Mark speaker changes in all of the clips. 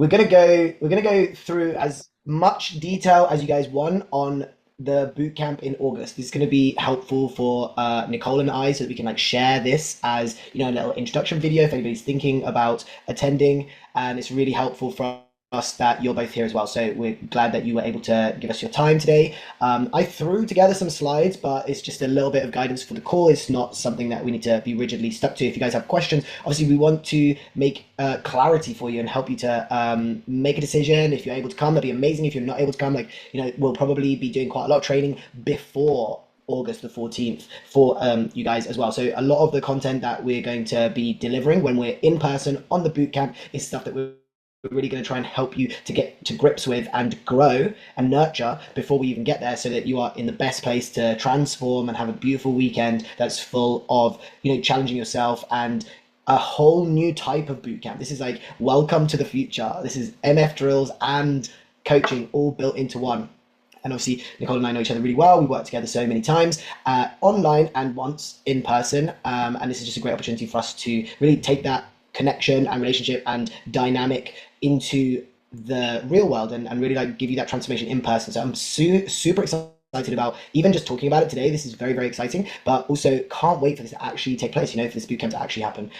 Speaker 1: We're gonna go through as much detail as you guys want on the boot camp in August. This is going to be helpful for Nicole and I, so that we can like share this as a little introduction video if anybody's thinking about attending, and it's really helpful for us that you're both here as well. So we're glad that you were able to give us your time today. I threw together some slides, but it's just a little bit of guidance for the call. It's not something that we need to be rigidly stuck to. If you guys have questions, obviously we want to make clarity for you and help you to make a decision. If you're able to come, that'd be amazing. If you're not able to come, we'll probably be doing quite a lot of training before August the 14th for you guys as well. So a lot of the content that we're going to be delivering when we're in person on the bootcamp is stuff that we're really going to try and help you to get to grips with and grow and nurture before we even get there, so that you are in the best place to transform and have a beautiful weekend that's full of challenging yourself and a whole new type of boot camp. This is like welcome to the future. This is MF drills and coaching all built into one. And obviously, Nicole and I know each other really well. We worked together so many times online and once in person. And this is just a great opportunity for us to really take that connection and relationship and dynamic into the real world and really like give you that transformation in person. So I'm super excited about even just talking about it today. This is very, very exciting, but also can't wait for this to actually take place, for this bootcamp to actually happen.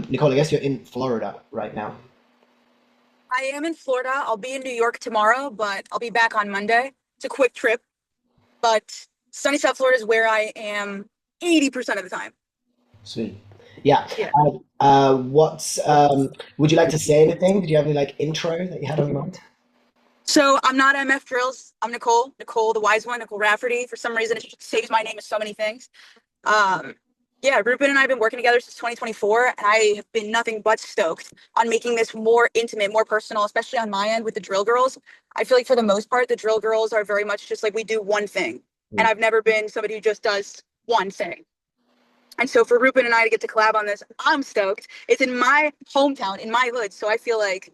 Speaker 1: Nicole, I guess you're in Florida right now.
Speaker 2: I am in Florida. I'll be in New York tomorrow, but I'll be back on Monday. It's a quick trip, but sunny South Florida is where I am 80% of the time.
Speaker 1: Sweet. Yeah.
Speaker 2: Yeah.
Speaker 1: What's would you like to say anything? Did you have any like intro that you had on your mind?
Speaker 2: So I'm not MF Drills. I'm Nicole, the wise one, Nicole Rafferty. For some reason, it just saves my name as so many things. Um, yeah, Rupin and I have been working together since 2024, and I have been nothing but stoked on making this more intimate, more personal, especially on my end with the drill girls. I feel like for the most part, the drill girls are very much just like we do one thing. And
Speaker 1: Mm.
Speaker 2: I've never been somebody who just does one thing. And so for Rupin and I to get to collab on this, I'm stoked. It's in my hometown, in my hood. So I feel like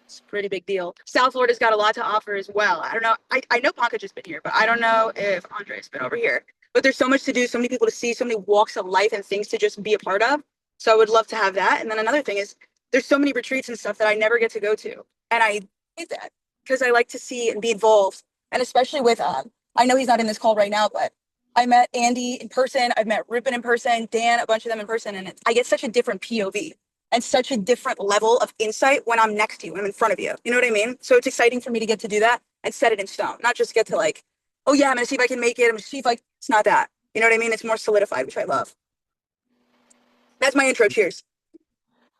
Speaker 2: it's a pretty big deal. South Florida's got a lot to offer as well. I don't know. I know Pankaj has been here, but I don't know if Andre's been over here. But there's so much to do, so many people to see, so many walks of life and things to just be a part of. So I would love to have that. And then another thing is there's so many retreats and stuff that I never get to go to. And I hate that because I like to see and be involved. And especially with I know he's not in this call right now, but I met Andy in person. I've met Rupin in person, Dan, a bunch of them in person. And I get such a different POV and such a different level of insight when I'm next to you, when I'm in front of you. You know what I mean? So it's exciting for me to get to do that and set it in stone, not just get to like, oh yeah, I'm gonna see if I can make it. I'm gonna see if like it's not that. You know what I mean? It's more solidified, which I love. That's my intro. Cheers.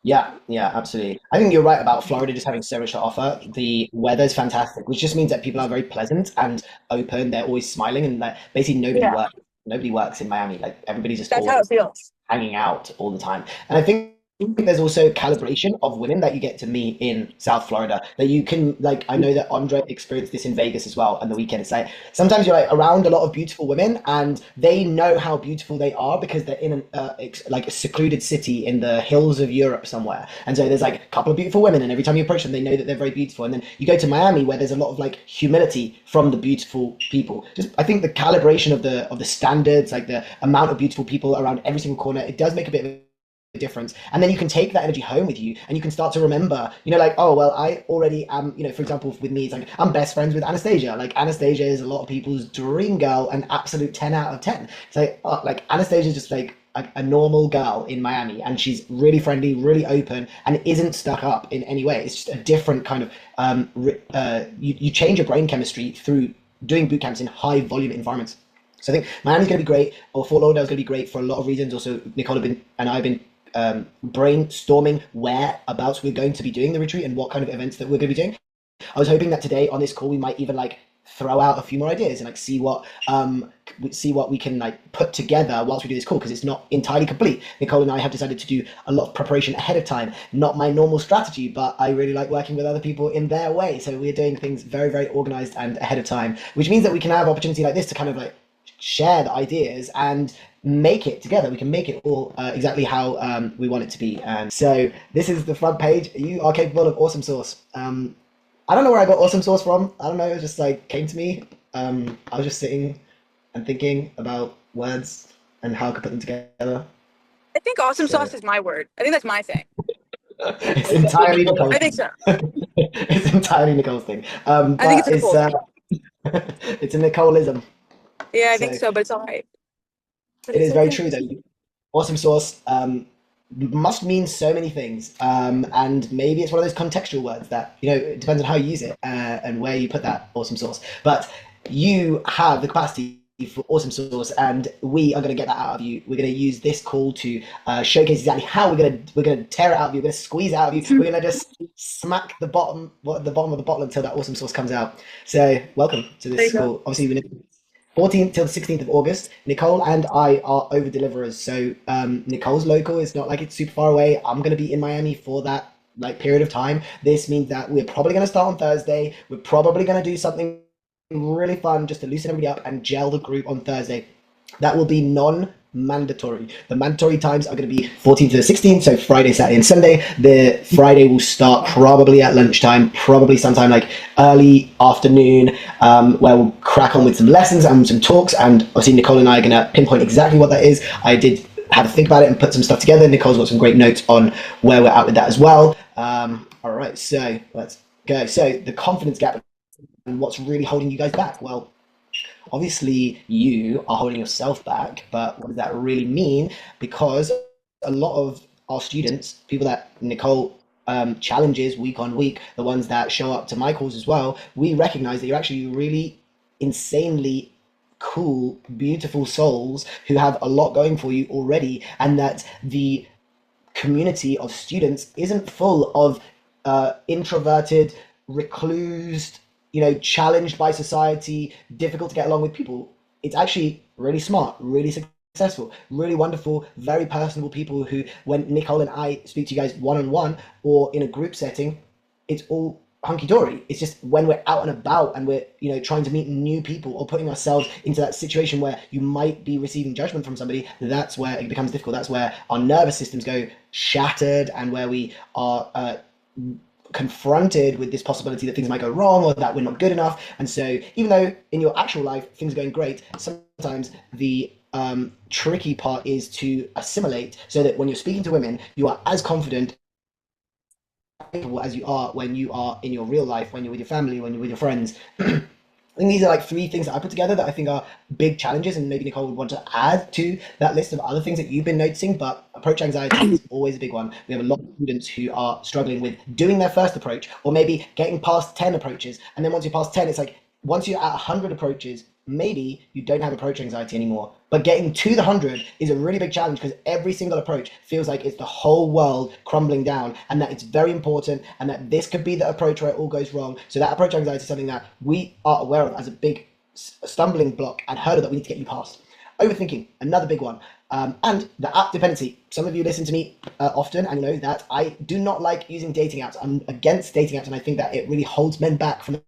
Speaker 1: Yeah, yeah, absolutely. I think you're right about Florida just having so much to offer. The weather's fantastic, which just means that people are very pleasant and open. They're always smiling, and that basically nobody
Speaker 2: Yeah,
Speaker 1: works. Nobody works in Miami. Like everybody's just
Speaker 2: that's how it
Speaker 1: always
Speaker 2: feels.
Speaker 1: hanging out all the time. And I think there's also calibration of women that you get to meet in South Florida that you can like. I know that Andre experienced this in Vegas as well on the weekend. It's like sometimes you're like around a lot of beautiful women and they know how beautiful they are because they're in like a secluded city in the hills of Europe somewhere. And so there's like a couple of beautiful women, and every time you approach them, they know that they're very beautiful. And then you go to Miami where there's a lot of like humility from the beautiful people. Just I think the calibration of the standards, like the amount of beautiful people around every single corner, it does make a bit of a difference. And then you can take that energy home with you and you can start to remember, like, oh well, I already am, for example, with me, it's like I'm best friends with Anastasia. Like Anastasia is a lot of people's dream girl, an absolute 10 out of 10. It's like, like Anastasia is just like a normal girl in Miami, and she's really friendly, really open, and isn't stuck up in any way. It's just a different kind of you change your brain chemistry through doing boot camps in high volume environments. So I think Miami's going to be great, or Fort Lauderdale is going to be great for a lot of reasons. Also, Nicole and I have been brainstorming whereabouts we're going to be doing the retreat and what kind of events that we're going to be doing. I was hoping that today on this call we might even like throw out a few more ideas and like see what we can like put together whilst we do this call, because it's not entirely complete. Nicole and I have decided to do a lot of preparation ahead of time. Not my normal strategy, but I really like working with other people in their way. So we're doing things very, very organized and ahead of time, which means that we can have opportunity like this to kind of like share the ideas and make it together. We can make it all exactly how we want it to be. And so this is the front page. You are capable of awesome sauce. I don't know where I got awesome sauce from. I don't know. It just like came to me. I was just sitting and thinking about words and how I could put them together.
Speaker 2: I think awesome
Speaker 1: So
Speaker 2: sauce is my word. I think that's my thing.
Speaker 1: It's entirely
Speaker 2: I
Speaker 1: Nicole's
Speaker 2: think
Speaker 1: thing.
Speaker 2: so.
Speaker 1: It's entirely Nicole's thing.
Speaker 2: I think it's
Speaker 1: But
Speaker 2: a Nicole thing.
Speaker 1: it's a Nicoleism.
Speaker 2: Yeah, I think
Speaker 1: So
Speaker 2: so, but it's all right. But
Speaker 1: it
Speaker 2: it's
Speaker 1: is very
Speaker 2: okay.
Speaker 1: true, though. Awesome sauce must mean so many things, and maybe it's one of those contextual words that it depends on how you use it and where you put that awesome sauce. But you have the capacity for awesome sauce, and we are going to get that out of you. We're going to use this call to showcase exactly how we're going to tear it out of you. We're going to squeeze it out of you. We're going to just smack the bottom of the bottle until that awesome sauce comes out. So welcome to
Speaker 2: There you
Speaker 1: this
Speaker 2: go.
Speaker 1: call. Obviously, we're 14th till the 16th of August. Nicole and I are over deliverers. So Nicole's local. It's not like it's super far away. I'm going to be in Miami for that like period of time. This means that we're probably going to start on Thursday. We're probably going to do something really fun just to loosen everybody up and gel the group on Thursday. That will be non-mandatory. The mandatory times are going to be 14th to the 16th, so Friday, Saturday, and Sunday. The Friday will start probably at lunchtime, probably sometime like early afternoon, where we'll crack on with some lessons and some talks. And obviously, Nicole and I are going to pinpoint exactly what that is. I did have to think about it and put some stuff together. Nicole's got some great notes on where we're at with that as well. All right, so let's go. So the confidence gap and what's really holding you guys back? Well, obviously you are holding yourself back, but what does that really mean? Because a lot of our students, people that Nicole challenges week on week, the ones that show up to my calls as well, we recognize that you're actually really insanely cool, beautiful souls who have a lot going for you already, and that the community of students isn't full of introverted, reclused, challenged by society, difficult to get along with people. It's actually really smart, really successful, really wonderful, very personable people who, when Nicole and I speak to you guys one on one or in a group setting, it's all hunky dory. It's just when we're out and about and we're trying to meet new people or putting ourselves into that situation where you might be receiving judgment from somebody, that's where it becomes difficult. That's where our nervous systems go shattered and where we are confronted with this possibility that things might go wrong or that we're not good enough. And so even though in your actual life things are going great, sometimes the tricky part is to assimilate so that when you're speaking to women, you are as confident as you are when you are in your real life, when you're with your family, when you're with your friends. I think these are like three things that I put together that I think are big challenges, and maybe Nicole would want to add to that list of other things that you've been noticing. But approach anxiety is always a big one. We have a lot of students who are struggling with doing their first approach, or maybe getting past 10 approaches, and then once you're past 10, it's like once you're at 100 approaches, maybe you don't have approach anxiety anymore. But getting to the 100 is a really big challenge because every single approach feels like it's the whole world crumbling down, and that it's very important, and that this could be the approach where it all goes wrong. So that approach anxiety is something that we are aware of as a big stumbling block and hurdle that we need to get you past. Overthinking, another big one. And the app dependency. Some of you listen to me often and know that I do not like using dating apps. I'm against dating apps, and I think that it really holds men back from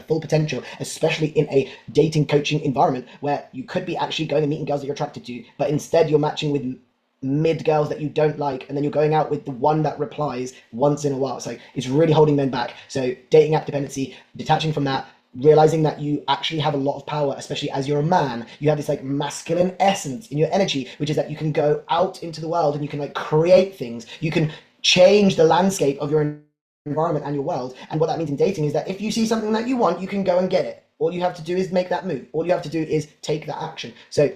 Speaker 1: full potential, especially in a dating coaching environment where you could be actually going and meeting girls that you're attracted to, but instead you're matching with mid girls that you don't like, and then you're going out with the one that replies once in a while. So it's really holding men back. So dating app dependency, detaching from that, realizing that you actually have a lot of power, especially as you're a man. You have this like masculine essence in your energy, which is that you can go out into the world and you can like create things. You can change the landscape of your environment and your world. And what that means in dating is that if you see something that you want, you can go and get it. All you have to do is make that move. All you have to do is take that action. So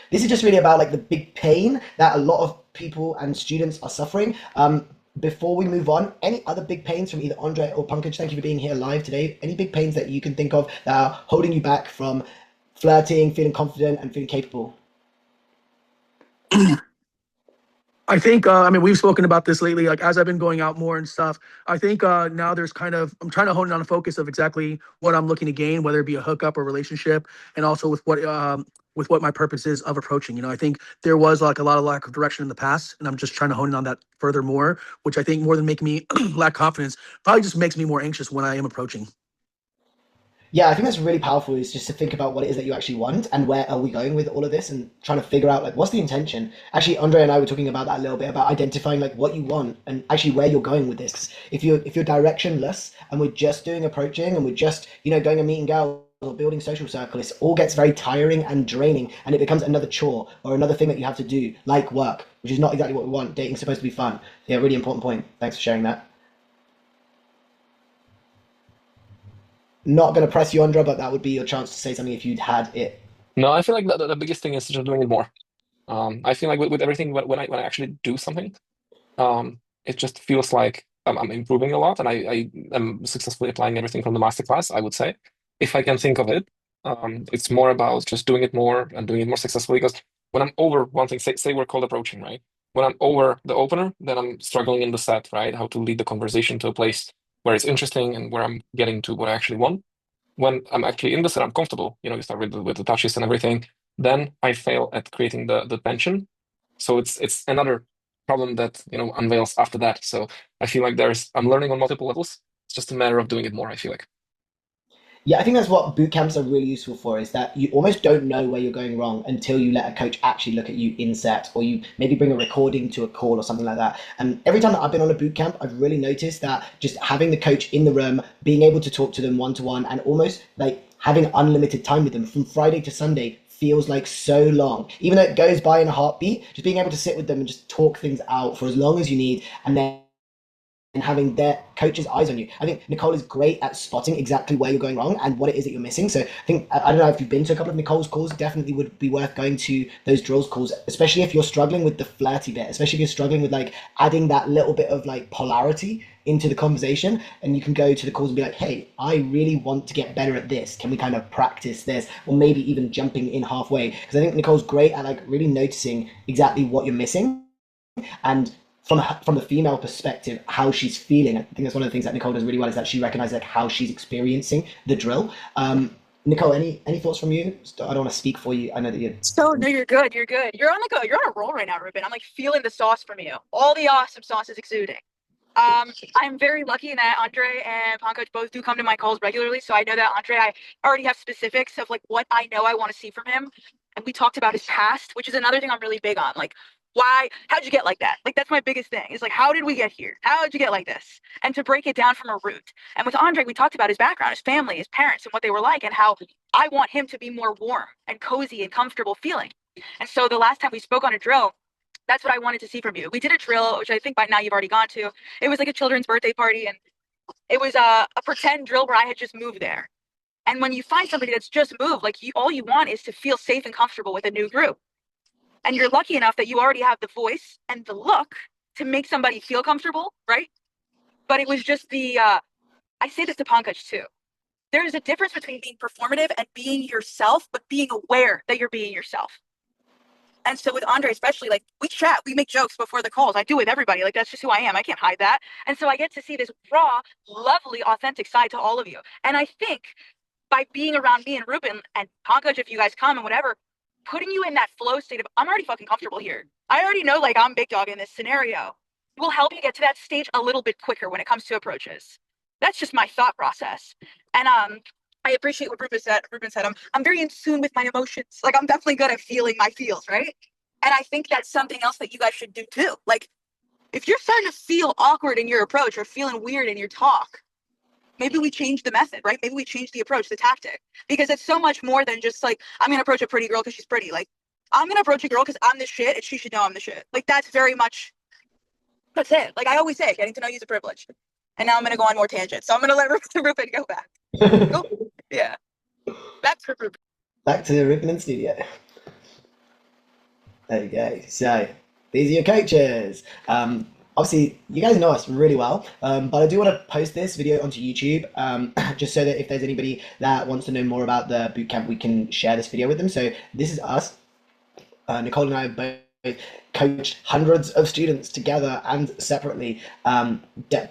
Speaker 1: this is just really about like the big pain that a lot of people and students are suffering. Before we move on, any other big pains from either Andre or Pankaj? Thank you for being here live today. Any big pains that you can think of that are holding you back from flirting, feeling confident, and feeling capable?
Speaker 3: I think, I mean, we've spoken about this lately, like as I've been going out more and stuff. I think now there's kind of, I'm trying to hone in on a focus of exactly what I'm looking to gain, whether it be a hookup or relationship, and also with what my purpose is of approaching. I think there was like a lot of lack of direction in the past, and I'm just trying to hone in on that furthermore, which I think more than making me lack confidence, probably just makes me more anxious when I am approaching.
Speaker 1: Yeah, I think that's really powerful is just to think about what it is that you actually want and where are we going with all of this and trying to figure out like what's the intention. Actually, Andre and I were talking about that a little bit about identifying like what you want and actually where you're going with this. 'Cause if you're directionless and we're just doing approaching and we're just, going and meeting girls or building social circles, it all gets very tiring and draining and it becomes another chore or another thing that you have to do, like work. which is not exactly what we want. Dating's supposed to be fun. Yeah, really important point. Thanks for sharing that. Not going to press you, Andra, but that would be your chance to say something if you'd had it.
Speaker 4: No, I feel like the biggest thing is just doing it more. I feel like with everything when I actually do something, it just feels like I'm improving a lot, and I am successfully applying everything from the masterclass, I would say. If I can think of it, it's more about just doing it more and doing it more successfully. Because when I'm over one thing, say we're cold approaching, right? When I'm over the opener, then I'm struggling in the set, right? How to lead the conversation to a place where it's interesting and where I'm getting to what I actually want. When I'm actually in the set, I'm comfortable. You start with the touches and everything. Then I fail at creating the tension. So it's another problem that unveils after that. So I feel like I'm learning on multiple levels. It's just a matter of doing it more, I feel like.
Speaker 1: Yeah, I think that's what boot camps are really useful for, is that you almost don't know where you're going wrong until you let a coach actually look at you in set, or you maybe bring a recording to a call or something like that. And every time that I've been on a boot camp, I've really noticed that just having the coach in the room, being able to talk to them one to one, and almost like having unlimited time with them from Friday to Sunday feels like so long. Even though it goes by in a heartbeat, just being able to sit with them and just talk things out for as long as you need, and then and having their coach's eyes on you. I think Nicole is great at spotting exactly where you're going wrong and what it is that you're missing. So I think, I don't know if you've been to a couple of Nicole's calls, definitely would be worth going to those drills calls, especially if you're struggling with the flirty bit, especially if you're struggling with like adding that little bit of like polarity into the conversation. And you can go to the calls and be like, hey, I really want to get better at this. Can we kind of practice this? Or maybe even jumping in halfway. Because I think Nicole's great at like really noticing exactly what you're missing. And from the female perspective, how she's feeling. I think that's one of the things that Nicole does really well, is that she recognizes like how she's experiencing the drill. Nicole, any thoughts from you? I don't want to speak for you. I know that you.
Speaker 2: So no, you're good. You're good. You're on a roll right now, Rupin. I'm like feeling the sauce from you. All the awesome sauce is exuding. I'm very lucky that Andre and Pankaj both do come to my calls regularly. So I know that Andre, I already have specifics of like what I know I want to see from him. And we talked about his past, which is another thing I'm really big on. Like, how'd you get like that? Like, that's my biggest thing. Is like, how did we get here? How'd you get like this? And to break it down from a root. And with Andre, we talked about his background, his family, his parents, and what they were like, and how I want him to be more warm and cozy and comfortable feeling. And so the last time we spoke on a drill, that's what I wanted to see from you. We did a drill, which I think by now you've already gone to. It was like a children's birthday party, and it was a pretend drill where I had just moved there. And when you find somebody that's just moved, like all you want is to feel safe and comfortable with a new group. And you're lucky enough that you already have the voice and the look to make somebody feel comfortable, right? But it was just I say this to Pankaj too. There is a difference between being performative and being yourself, but being aware that you're being yourself. And so with Andre, especially, like we chat, we make jokes before the calls. I do with everybody. Like that's just who I am. I can't hide that. And so I get to see this raw, lovely, authentic side to all of you. And I think by being around me and Rupin and Pankaj, if you guys come and whatever, putting you in that flow state of I'm already fucking comfortable here. I already know like I'm big dog in this scenario. Will help you get to that stage a little bit quicker when it comes to approaches. That's just my thought process. And I appreciate what Rupin said. I'm very in tune with my emotions. Like I'm definitely good at feeling my feels, right? And I think that's something else that you guys should do too. Like if you're starting to feel awkward in your approach or feeling weird in your talk, maybe we change the method, right? Maybe we change the approach, the tactic, because it's so much more than just like, I'm going to approach a pretty girl because she's pretty. Like I'm going to approach a girl because I'm the shit and she should know I'm the shit. Like that's very much, that's it. Like I always say, getting to know you is a privilege. And now I'm going to go on more tangents. So I'm going to let Rupin go back. Go. Yeah. Back to Rupin.
Speaker 1: Back to the Rupin in studio. There you go. So these are your coaches. Obviously, you guys know us really well, but I do want to post this video onto YouTube, just so that if there's anybody that wants to know more about the bootcamp, we can share this video with them. So this is us. Nicole and I both coached hundreds of students together and separately,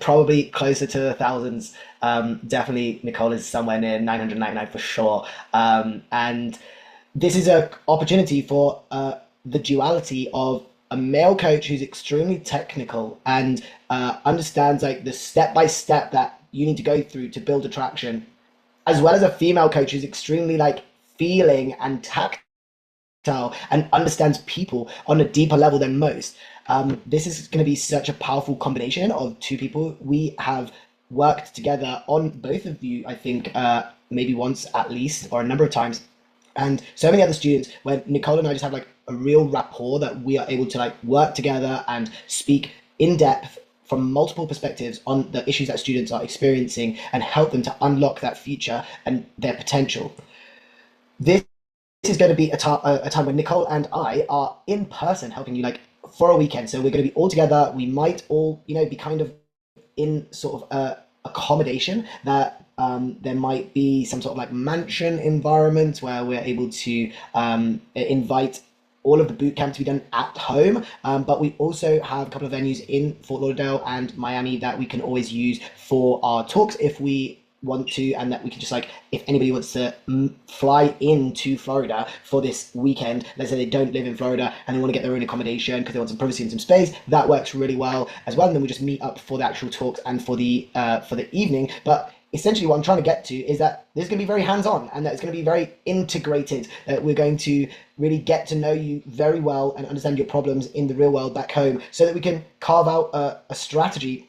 Speaker 1: probably closer to the thousands. Definitely Nicole is somewhere near 999 for sure. And this is an opportunity for the duality of a male coach who's extremely technical and understands like the step-by-step that you need to go through to build attraction, as well as a female coach who's extremely like feeling and tactile and understands people on a deeper level than most. This is going to be such a powerful combination of two people. We have worked together on both of you, I think, maybe once at least, or a number of times. And so many other students, when Nicole and I just have like a real rapport that we are able to like work together and speak in depth from multiple perspectives on the issues that students are experiencing and help them to unlock that future and their potential. This is going to be a time when Nicole and I are in person helping you like for a weekend. So we're going to be all together. We might all, be kind of in sort of accommodation that there might be some sort of like mansion environment where we're able to invite all of the boot camp to be done at home. But we also have a couple of venues in Fort Lauderdale and Miami that we can always use for our talks if we want to, and that we can just like, if anybody wants to fly into Florida for this weekend, let's say they don't live in Florida and they want to get their own accommodation because they want some privacy and some space, that works really well as well. And then we just meet up for the actual talks and for the evening. But essentially what I'm trying to get to is that this is going to be very hands-on and that it's going to be very integrated. We're going to really get to know you very well and understand your problems in the real world back home so that we can carve out a strategy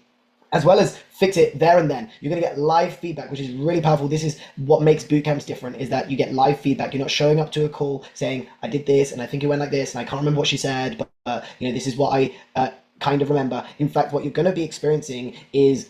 Speaker 1: as well as fix it there and then. You're going to get live feedback, which is really powerful. This is what makes boot camps different, is that you get live feedback. You're not showing up to a call saying, I did this and I think it went like this and I can't remember what she said, but this is what I kind of remember. In fact, what you're going to be experiencing is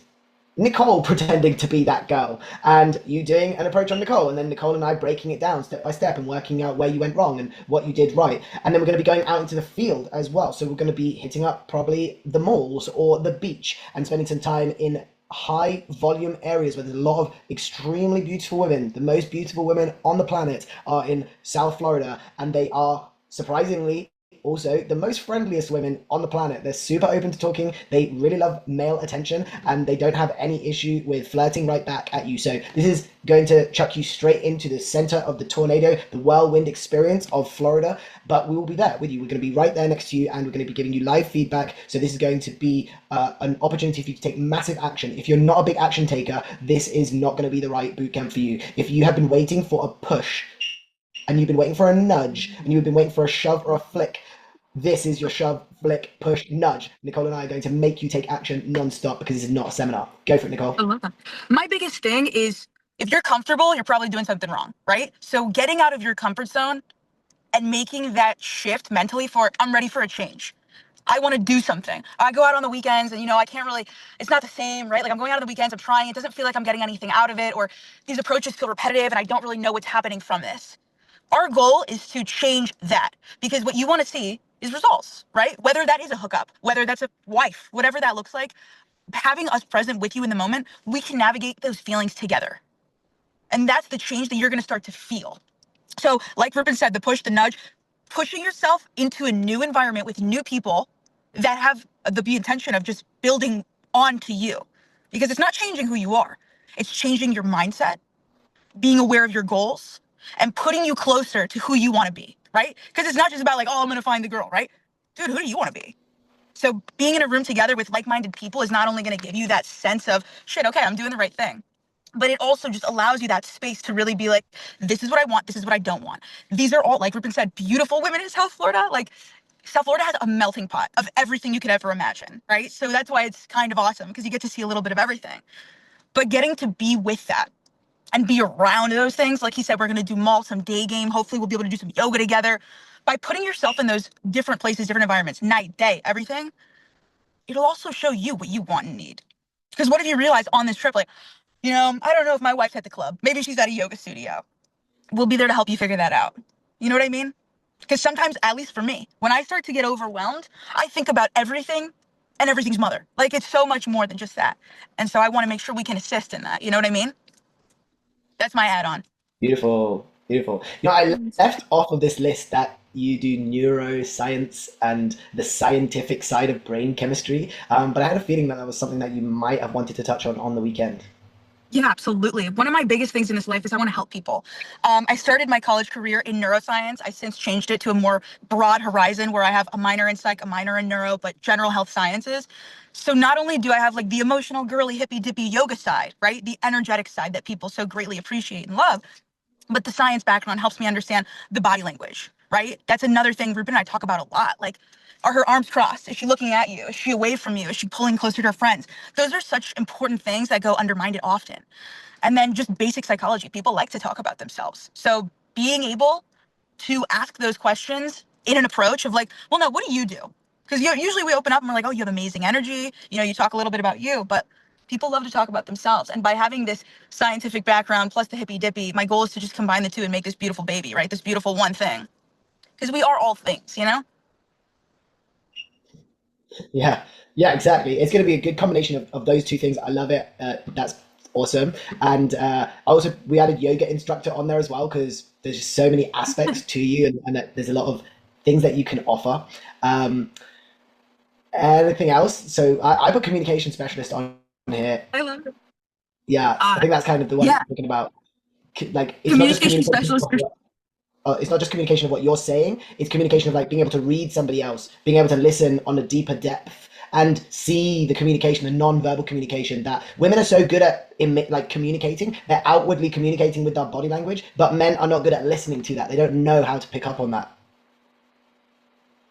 Speaker 1: Nicole pretending to be that girl and you doing an approach on Nicole, and then Nicole and I breaking it down step by step and working out where you went wrong and what you did right. And then we're going to be going out into the field as well. So we're going to be hitting up probably the malls or the beach and spending some time in high volume areas where there's a lot of extremely beautiful women. The most beautiful women on the planet are in South Florida, and they are surprisingly also the most friendliest women on the planet. They're super open to talking. They really love male attention and they don't have any issue with flirting right back at you. So this is going to chuck you straight into the center of the tornado, the whirlwind experience of Florida, but we will be there with you. We're going to be right there next to you and we're going to be giving you live feedback. So this is going to be an opportunity for you to take massive action. If you're not a big action taker, this is not going to be the right bootcamp for you. If you have been waiting for a push and you've been waiting for a nudge and you've been waiting for a shove or a flick, this is your shove, flick, push, nudge. Nicole and I are going to make you take action non-stop because this is not a seminar. Go for it, Nicole.
Speaker 2: I love that. My biggest thing is if you're comfortable, you're probably doing something wrong, right? So getting out of your comfort zone and making that shift mentally for, I'm ready for a change. I want to do something. I go out on the weekends and, I can't really, it's not the same, right? Like I'm going out on the weekends, I'm trying, it doesn't feel like I'm getting anything out of it, or these approaches feel repetitive and I don't really know what's happening from this. Our goal is to change that, because what you want to see is results, right? Whether that is a hookup, whether that's a wife, whatever that looks like, having us present with you in the moment, we can navigate those feelings together. And that's the change that you're going to start to feel. So like Rupin said, the push, the nudge, pushing yourself into a new environment with new people that have the intention of just building onto you, because it's not changing who you are. It's changing your mindset, being aware of your goals, and putting you closer to who you want to be, right? Because it's not just about like, oh, I'm going to find the girl, right? Dude, who do you want to be? So being in a room together with like-minded people is not only going to give you that sense of, shit, okay, I'm doing the right thing, but it also just allows you that space to really be like, this is what I want, this is what I don't want. These are all, like Rupin said, beautiful women in South Florida. Like, South Florida has a melting pot of everything you could ever imagine, right? So that's why it's kind of awesome, because you get to see a little bit of everything. But getting to be with that and be around those things, like he said, we're going to do mall, some day game. Hopefully we'll be able to do some yoga together. By putting yourself in those different places, different environments, night, day, everything, it'll also show you what you want and need. Because what if you realize on this trip, like, I don't know if my wife's at the club. Maybe she's at a yoga studio. We'll be there to help you figure that out. You know what I mean? Because sometimes, at least for me, when I start to get overwhelmed, I think about everything and everything's mother. Like, it's so much more than just that. And so I want to make sure we can assist in that. You know what I mean? That's my add-on.
Speaker 1: Beautiful, beautiful. I left off of this list that you do neuroscience and the scientific side of brain chemistry, but I had a feeling that that was something that you might have wanted to touch on the weekend.
Speaker 2: Yeah, absolutely. One of my biggest things in this life is I want to help people. I started my college career in neuroscience. I since changed it to a more broad horizon where I have a minor in psych, a minor in neuro, but general health sciences. So not only do I have like the emotional, girly, hippy dippy yoga side, right? The energetic side that people so greatly appreciate and love, but the science background helps me understand the body language, right? That's another thing Rupin and I talk about a lot. Like, are her arms crossed? Is she looking at you? Is she away from you? Is she pulling closer to her friends? Those are such important things that go undermined often. And then just basic psychology. People like to talk about themselves. So being able to ask those questions in an approach of like, well, no, what do you do? Because usually we open up and we're like, oh, you have amazing energy. You know, you talk a little bit about you, but people love to talk about themselves. And by having this scientific background plus the hippy dippy, my goal is to just combine the two and make this beautiful baby, right? This beautiful one thing. Because we are all things, you know?
Speaker 1: Yeah, yeah, exactly. It's going to be a good combination of those two things. I love it. That's awesome. And also, we added yoga instructor on there as well because there's just so many aspects to you, and that there's a lot of things that you can offer. Um, Anything else? So I put communication specialist on here.
Speaker 2: I love it.
Speaker 1: Yeah, I think that's kind of the one I'm
Speaker 2: Yeah,
Speaker 1: talking about. Like, it's not just
Speaker 2: communication
Speaker 1: communication
Speaker 2: specialist.
Speaker 1: it's not just communication of what you're saying, it's communication of like being able to read somebody else, being able to listen on a deeper depth and see the communication, the non-verbal communication that women are so good at in like communicating. They're outwardly communicating with their body language, but men are not good at listening to that. They don't know how to pick up on that.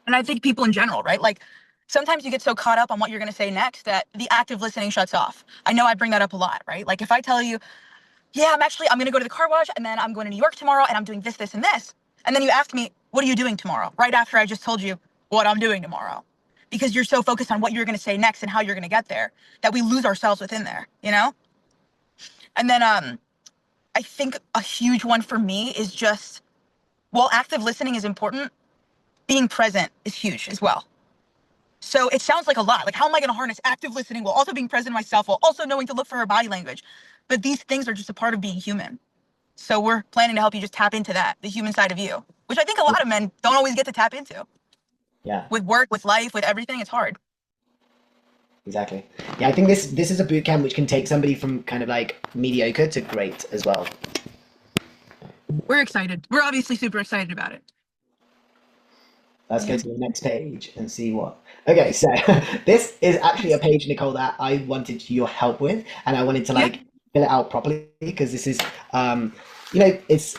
Speaker 2: And I think people in general, right? Like sometimes you get so caught up on what you're going to say next that the active listening shuts off. I know I bring that up a lot, right? Like if I tell you, yeah, I'm going to go to the car wash and then I'm going to New York tomorrow and I'm doing this, this, and this. And then you ask me, what are you doing tomorrow? Right after I just told you what I'm doing tomorrow. Because you're so focused on what you're going to say next and how you're going to get there that we lose ourselves within there, you know? And then I think a huge one for me is just, while active listening is important, being present is huge as well. So it sounds like a lot. Like, how am I going to harness active listening while also being present myself, while also knowing to look for her body language? But these things are just a part of being human. So we're planning to help you just tap into that, the human side of you, which I think a lot of men don't always get to tap into.
Speaker 1: Yeah,
Speaker 2: With work, with life, with everything, it's hard.
Speaker 1: exactly. Yeah, I think this is a boot camp which can take somebody from kind of like mediocre to great as well.
Speaker 2: We're excited. We're obviously super excited about it.
Speaker 1: Let's go to the next page and see what. Okay, so this is actually a page, Nicole, that I wanted your help with, and I wanted to
Speaker 2: Yeah.
Speaker 1: like fill it out properly because this is, you know, it's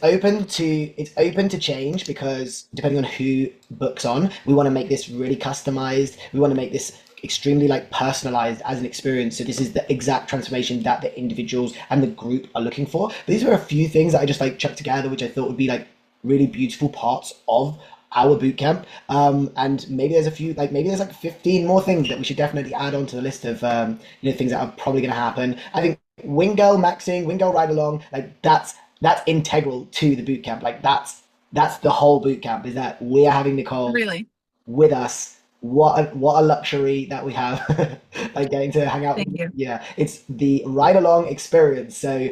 Speaker 1: open to change because depending on who books on, we want to make this really customized. We want to make this extremely like personalized as an experience. So this is the exact transformation that the individuals and the group are looking for. But these are a few things that I just like chucked together, which I thought would be like really beautiful parts of our boot camp. And maybe there's a few, like maybe there's like 15 more things that we should definitely add onto the list of, you know, things that are probably going to happen. I think Wingo maxing, Wingo ride along, like that's integral to the boot camp. Like that's the whole boot camp, is that we are having Nicole
Speaker 2: Really.
Speaker 1: with us. What a luxury that we have, like getting to hang out with.
Speaker 2: Thank you.
Speaker 1: Yeah, it's the ride along experience. So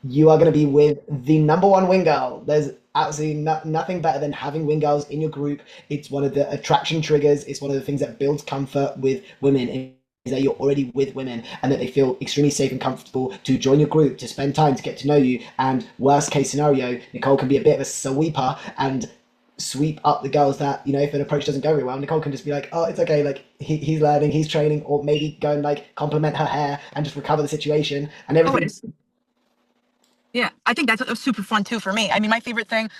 Speaker 1: you are going to be with the number one wing girl. There's absolutely nothing better than having wing girls in your group. It's one of the attraction triggers. It's one of the things that builds comfort with women, is that you're already with women and that they feel extremely safe and comfortable to join your group, to spend time, to get to know you. And worst case scenario, Nicole can be a bit of a sweeper and sweep up the girls that, you know, if an approach doesn't go very well, Nicole can just be like, oh, it's okay, like he's learning, he's training, or maybe go and like compliment her hair and just recover the situation and everything.
Speaker 2: Always. Yeah, I think that's super fun too for me. I mean, my favorite thing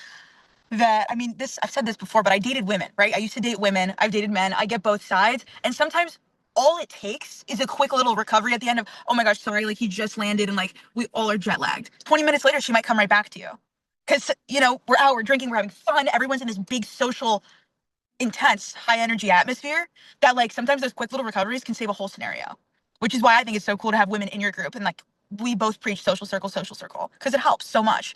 Speaker 2: this, I've said this before, but I dated women, right? I used to date women. I've dated men. I get both sides. And sometimes all it takes is a quick little recovery at the end of, oh my gosh, sorry, like he just landed and like we all are jet lagged. 20 minutes later, she might come right back to you. Because, you know, we're out, we're drinking, we're having fun. Everyone's in this big social, intense, high energy atmosphere that like sometimes those quick little recoveries can save a whole scenario, which is why I think it's so cool to have women in your group. And like we both preach social circle, because it helps so much.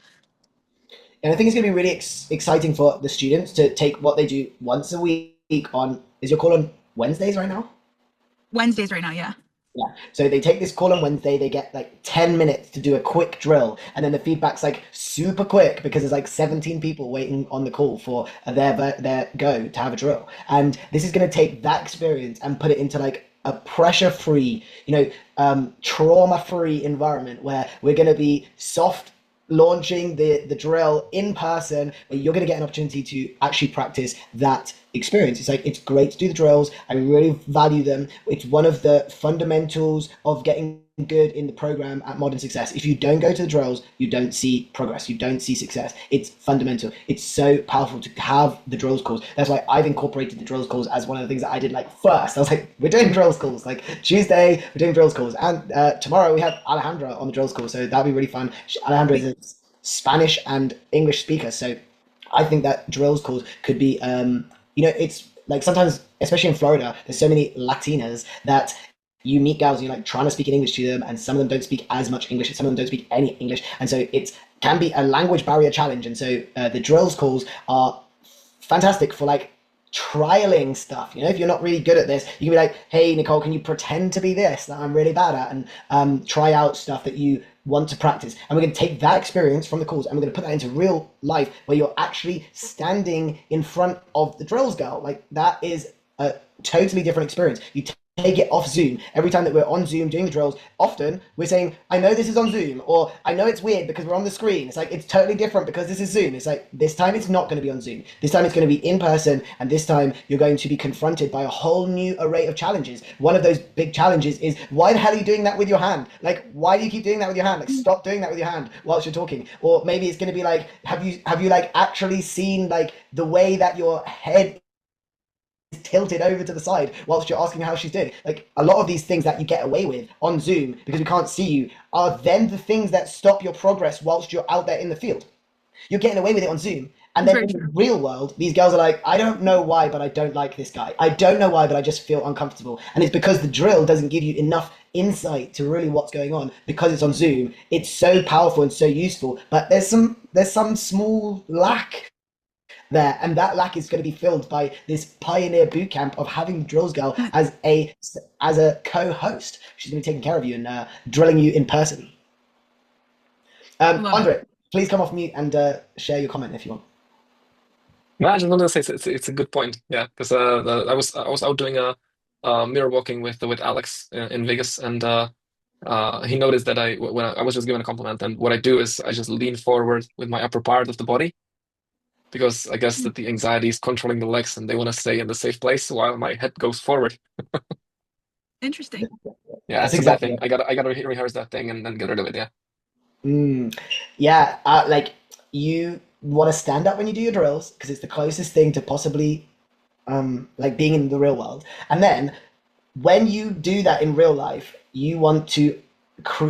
Speaker 1: And I think it's going to be really exciting for the students to take what they do once a week on, is your call on Wednesdays right now?
Speaker 2: Wednesdays right now, yeah.
Speaker 1: Yeah. So they take this call on Wednesday, they get like 10 minutes to do a quick drill, and then the feedback's like super quick because there's like 17 people waiting on the call for their go to have a drill. And this is going to take that experience and put it into like a pressure-free, you know, trauma-free environment where we're going to be soft launching the drill in person, where you're going to get an opportunity to actually practice that experience. It's like, it's great to do the drills. I really value them. It's one of the fundamentals of getting good in the program at Modern Success. If you don't go to the drills, you don't see progress, you don't see success. It's fundamental. It's so powerful to have the drills calls. That's why I've incorporated the drills calls as one of the things that I did like first. I was like, we're doing drills calls, like Tuesday we're doing drills calls, and tomorrow we have Alejandra on the drills call, so that'll be really fun. Alejandra is a Spanish and English speaker, so I think that drills calls could be, it's like sometimes, especially in Florida, there's so many Latinas that you meet girls and you're like trying to speak in English to them, and some of them don't speak as much English, and some of them don't speak any English, and so it can be a language barrier challenge. And so the drills calls are fantastic for like trialing stuff. If you're not really good at this, you can be like, hey Nicole, can you pretend to be this that I'm really bad at, and try out stuff that you want to practice. And we're going to take that experience from the calls and we're going to put that into real life where you're actually standing in front of the drills girl. Like, that is a totally different experience. You take it off Zoom. Every time that we're on Zoom doing the drills, often we're saying, I know this is on Zoom, or I know it's weird because we're on the screen. It's like, it's totally different because this is Zoom. It's like, this time it's not going to be on Zoom. This time it's going to be in person, and this time you're going to be confronted by a whole new array of challenges. One of those big challenges is, why the hell are you doing that with your hand? Like, why do you keep doing that with your hand? Like, stop doing that with your hand whilst you're talking. Or maybe it's going to be like, have you like actually seen like the way that your head tilted over to the side whilst you're asking her how she's doing? Like, a lot of these things that you get away with on Zoom because we can't see you are then the things that stop your progress whilst you're out there in the field. You're getting away with it on Zoom, and then in the real world, these girls are like, I don't know why, but I don't like this guy. I don't know why, but I just feel uncomfortable. And it's because the drill doesn't give you enough insight to really what's going on because it's on Zoom. It's so powerful and so useful, but there's some small lack there, and that lack is going to be filled by this pioneer bootcamp of having Drills Girl as a co-host. She's going to be taking care of you and drilling you in person. Andre, please come off mute and share your comment if you want.
Speaker 4: No, I just wanted to say it's a good point. Yeah, because I was out doing a mirror walking with Alex in Vegas, and he noticed that when I was just giving a compliment, and what I do is I just lean forward with my upper part of the body, because I guess that the anxiety is controlling the legs and they want to stay in the safe place while my head goes forward.
Speaker 2: Interesting.
Speaker 4: Yeah,
Speaker 1: That's
Speaker 4: it's
Speaker 1: exactly
Speaker 4: that thing. I gotta rehearse that thing and then get rid of it. Yeah.
Speaker 1: Yeah, like, you want to stand up when you do your drills because it's the closest thing to possibly like being in the real world. And then when you do that in real life, you want to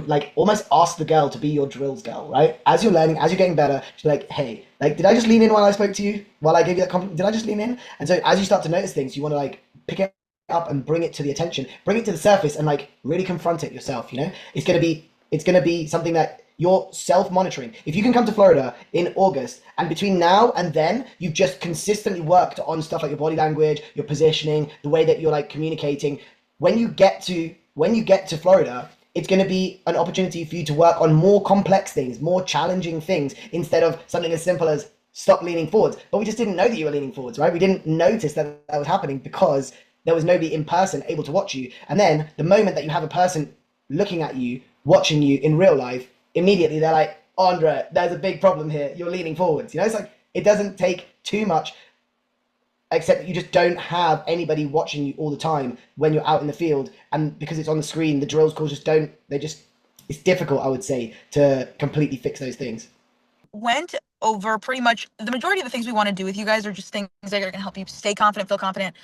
Speaker 1: like almost ask the girl to be your drills girl, right? As you're learning, as you're getting better, she's like, hey, like, did I just lean in while I spoke to you? While I gave you that compliment, did I just lean in? And so as you start to notice things, you want to like pick it up and bring it to the attention, bring it to the surface, and like really confront it yourself. It's gonna be something that you're self-monitoring. If you can come to Florida in August, and between now and then you've just consistently worked on stuff like your body language, your positioning, the way that you're like communicating, when you get to Florida, it's going to be an opportunity for you to work on more complex things, more challenging things, instead of something as simple as stop leaning forwards. But we just didn't know that you were leaning forwards, right? We didn't notice that was happening because there was nobody in person able to watch you. And then the moment that you have a person looking at you, watching you in real life, immediately they're like, Andre, there's a big problem here. You're leaning forwards. It's like, it doesn't take too much, except that you just don't have anybody watching you all the time when you're out in the field. And because it's on the screen, the drills calls it's difficult, I would say, to completely fix those things.
Speaker 2: Went over pretty much the majority of the things we want to do with you guys are just things that are going to help you stay confident, feel confident.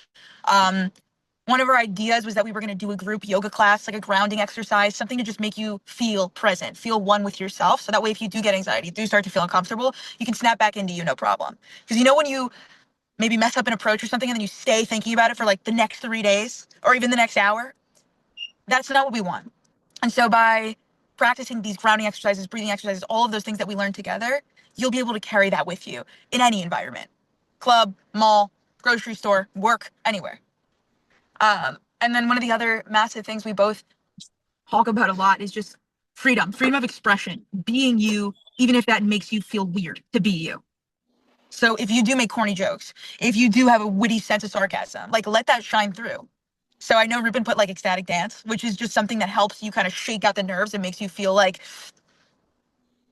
Speaker 2: One of our ideas was that we were going to do a group yoga class, like a grounding exercise, something to just make you feel present, feel one with yourself. So that way, if you do get anxiety, do start to feel uncomfortable, you can snap back into you, no problem. Because when you maybe mess up an approach or something and then you stay thinking about it for like the next 3 days or even the next hour, that's not what we want. And so by practicing these grounding exercises, breathing exercises, all of those things that we learned together, you'll be able to carry that with you in any environment: club, mall, grocery store, work, anywhere. And then one of the other massive things we both talk about a lot is just freedom of expression, being you, even if that makes you feel weird to be you. So if you do make corny jokes, if you do have a witty sense of sarcasm, like, let that shine through. So I know Rupin put like ecstatic dance, which is just something that helps you kind of shake out the nerves and makes you feel like,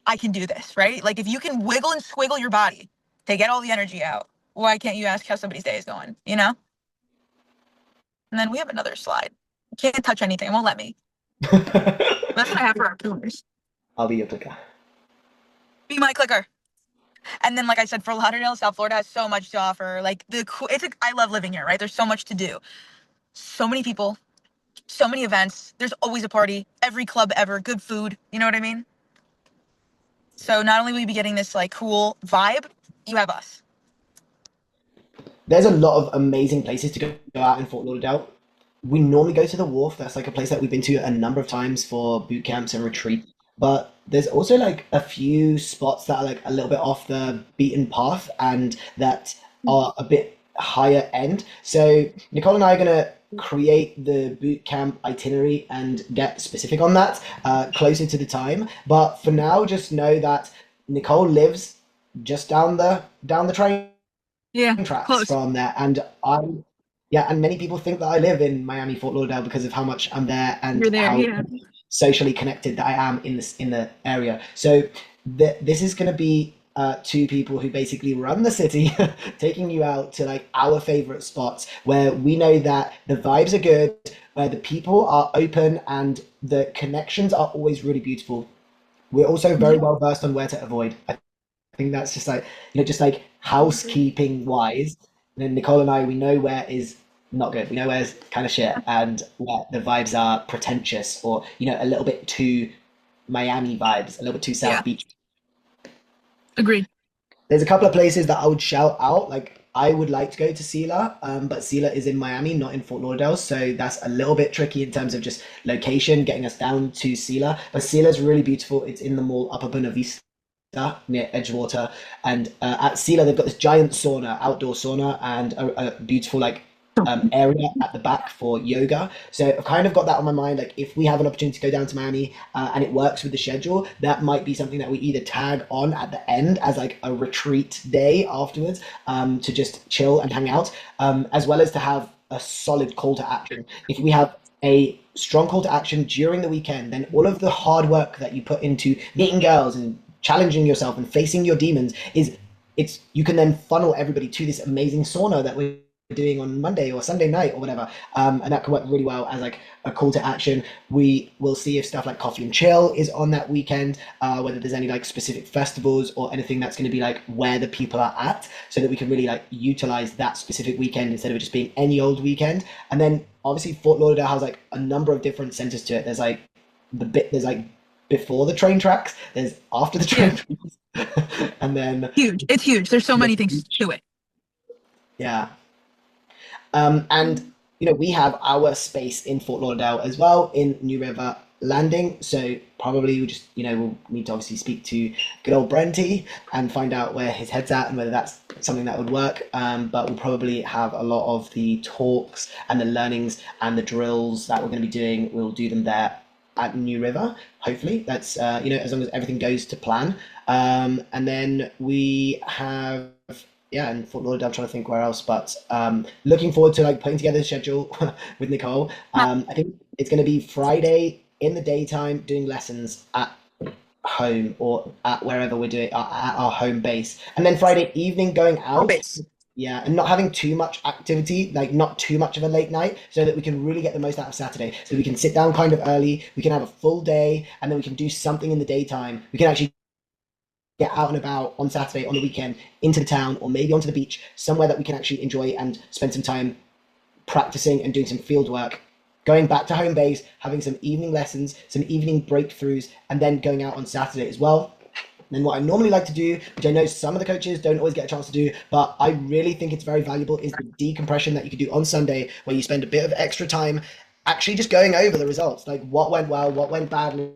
Speaker 2: I can do this, right? Like, if you can wiggle and squiggle your body to get all the energy out, why can't you ask how somebody's day is going, And then we have another slide. Can't touch anything, it won't let me. That's what I have for our pillars.
Speaker 1: I'll be your clicker.
Speaker 2: Be my clicker. And then, like I said, Fort Lauderdale, South Florida has so much to offer. Like, I love living here, right? There's so much to do. So many people, so many events. There's always a party, every club ever, good food. You know what I mean? So not only will you be getting this like cool vibe, you have us.
Speaker 1: There's a lot of amazing places to go out in Fort Lauderdale. We normally go to the Wharf. That's like a place that we've been to a number of times for boot camps and retreats. But there's also like a few spots that are like a little bit off the beaten path and that are a bit higher end. So Nicole and I are gonna create the boot camp itinerary and get specific on that closer to the time. But for now, just know that Nicole lives just down the train
Speaker 2: Yeah,
Speaker 1: tracks
Speaker 2: close.
Speaker 1: from there, and yeah, and many people think that I live in Miami, Fort Lauderdale because of how much I'm there and
Speaker 2: You're there,
Speaker 1: how
Speaker 2: yeah.
Speaker 1: socially connected that I am in the area. So this is going to be two people who basically run the city, taking you out to like our favorite spots where we know that the vibes are good, where the people are open, and the connections are always really beautiful. We're also very well versed on where to avoid. I think that's just like just like housekeeping wise. And then Nicole and I, we know where is not good. We know where's kind of shit, and where the vibes are pretentious or a little bit too Miami vibes, a little bit too South
Speaker 2: Yeah.
Speaker 1: Beach.
Speaker 2: Agreed.
Speaker 1: There's a couple of places that I would shout out. Like I would like to go to Sela, but Sela is in Miami, not in Fort Lauderdale, so that's a little bit tricky in terms of just location, getting us down to Sela. But Sela's really beautiful. It's in the mall Upper Buena Vista near Edgewater, and at Sela they've got this giant sauna, outdoor sauna, and a beautiful like area at the back for yoga. So I've kind of got that on my mind. Like if we have an opportunity to go down to Miami and it works with the schedule, that might be something that we either tag on at the end as like a retreat day afterwards to just chill and hang out, as well as to have a solid call to action. If we have a strong call to action during the weekend, then all of the hard work that you put into meeting girls and challenging yourself and facing your demons it's you can then funnel everybody to this amazing sauna that we're doing on Monday or Sunday night or whatever, and that can work really well as like a call to action. We will see if stuff like coffee and chill is on that weekend, whether there's any like specific festivals or anything that's going to be like where the people are at, so that we can really like utilize that specific weekend instead of it just being any old weekend. And then obviously Fort Lauderdale has like a number of different centers to it. There's like before the train tracks, there's after the train tracks, and then
Speaker 2: Huge. It's huge. There's so many things to it.
Speaker 1: yeah. And we have our space in Fort Lauderdale as well in New River Landing. So probably we just we'll need to obviously speak to good old Brenty and find out where his head's at and whether that's something that would work. But we'll probably have a lot of the talks and the learnings and the drills that we're going to be doing. We'll do them there at New River. Hopefully that's as long as everything goes to plan. And then we have in Fort Lauderdale. I'm trying to think where else, but looking forward to like putting together a schedule with Nicole. I think it's going to be Friday in the daytime doing lessons at home or at wherever we're doing at our home base, and then Friday evening going out. Yeah, and not having too much activity, like not too much of a late night, so that we can really get the most out of Saturday. So we can sit down kind of early, we can have a full day, and then we can do something in the daytime. We can actually get out and about on Saturday, on the weekend, into the town, or maybe onto the beach, somewhere that we can actually enjoy and spend some time practicing and doing some field work. Going back to home base, having some evening lessons, some evening breakthroughs, and then going out on Saturday as well. And what I normally like to do, which I know some of the coaches don't always get a chance to do, but I really think it's very valuable, is the decompression that you can do on Sunday, where you spend a bit of extra time actually just going over the results, like what went well, what went badly,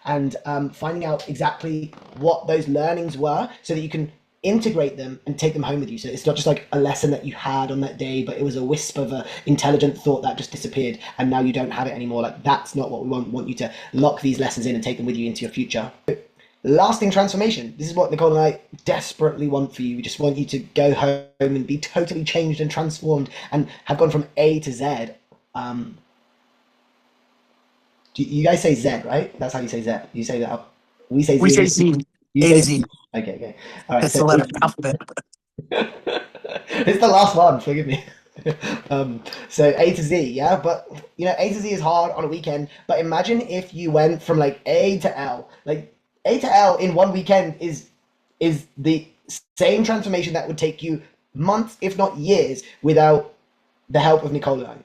Speaker 1: and finding out exactly what those learnings were, so that you can integrate them and take them home with you. So it's not just like a lesson that you had on that day, but it was a wisp of an intelligent thought that just disappeared, and now you don't have it anymore. Like that's not what we want. We want you to lock these lessons in and take them with you into your future. Lasting transformation. This is what Nicole and I desperately want for you. We just want you to go home and be totally changed and transformed and have gone from A to Z. You guys say Z, right? That's how you say Z. You say that. We say Z.
Speaker 3: We say Z.
Speaker 1: You
Speaker 3: A
Speaker 1: say
Speaker 3: to Z.
Speaker 1: Z. Okay. All right.
Speaker 3: It's the letter of the alphabet.
Speaker 1: It's the last one. Forgive me. So A to Z, yeah. But A to Z is hard on a weekend. But imagine if you went from like A to L. Like A to L in one weekend is the same transformation that would take you months, if not years, without the help of Nicole and I.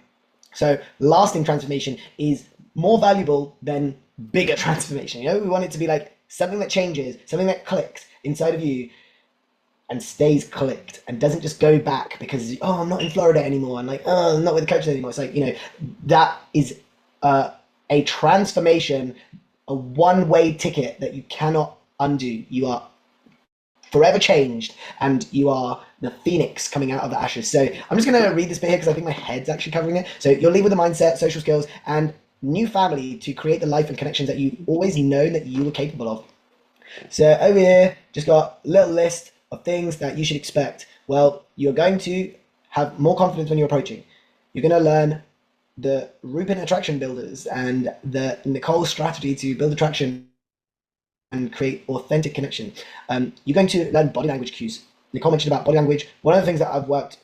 Speaker 1: So lasting transformation is more valuable than bigger transformation. We want it to be like something that changes, something that clicks inside of you and stays clicked and doesn't just go back because, oh, I'm not in Florida anymore, and like, oh, I'm not with the coaches anymore. It's like, that is a transformation, a one-way ticket that you cannot undo. You are forever changed, and you are the phoenix coming out of the ashes. So I'm just going to read this bit here because I think my head's actually covering it. So you'll leave with a mindset, social skills, and new family to create the life and connections that you always known that you were capable of. So over here, just got a little list of things that you should expect. Well, you're going to have more confidence when you're approaching. You're going to learn the Rupin attraction builders and the Nicole strategy to build attraction and create authentic connection. You're going to learn body language cues. Nicole mentioned about body language. One of the things that I've worked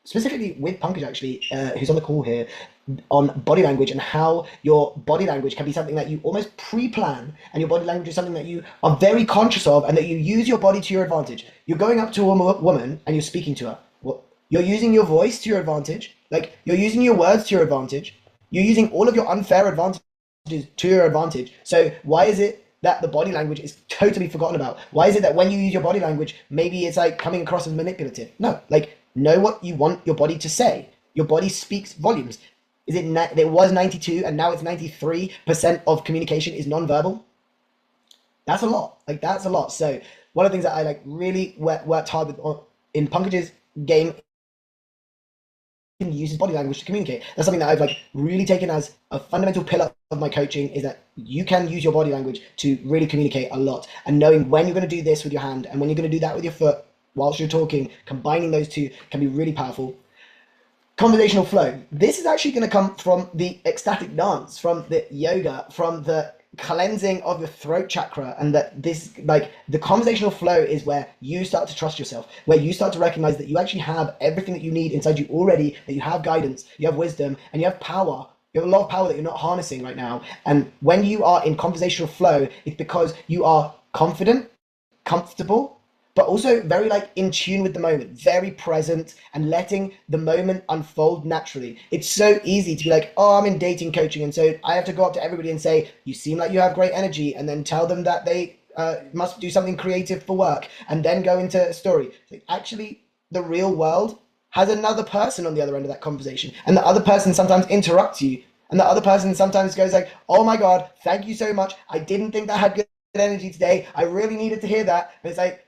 Speaker 1: specifically with Pankaj, actually, who's on the call here, on body language and how your body language can be something that you almost pre-plan, and your body language is something that you are very conscious of, and that you use your body to your advantage. You're going up to a woman and you're speaking to her. You're using your voice to your advantage. Like, you're using your words to your advantage. You're using all of your unfair advantages to your advantage. So why is it that the body language is totally forgotten about? Why is it that when you use your body language, maybe it's like coming across as manipulative? No, like, know what you want your body to say. Your body speaks volumes. It was 92 and now it's 93% of communication is nonverbal? That's a lot. Like, that's a lot. So one of the things that I like really worked hard with in Pankaj's game, uses body language to communicate. That's something that I've like really taken as a fundamental pillar of my coaching, is that you can use your body language to really communicate a lot. And knowing when you're going to do this with your hand and when you're going to do that with your foot whilst you're talking, combining those two can be really powerful. Conversational flow. This is actually going to come from the ecstatic dance, from the yoga, from the cleansing of your throat chakra, and that this, like, the conversational flow is where you start to trust yourself, where you start to recognize that you actually have everything that you need inside you already, that you have guidance, you have wisdom, and you have power. You have a lot of power that you're not harnessing right now. And when you are in conversational flow, it's because you are confident, comfortable, but also very like in tune with the moment, very present, and letting the moment unfold naturally. It's so easy to be like, oh, I'm in dating coaching, and so I have to go up to everybody and say, you seem like you have great energy, and then tell them that they must do something creative for work, and then go into a story. Like, actually, the real world has another person on the other end of that conversation, and the other person sometimes interrupts you, and the other person sometimes goes like, oh my God, thank you so much. I didn't think that had good energy today. I really needed to hear that. And it's like,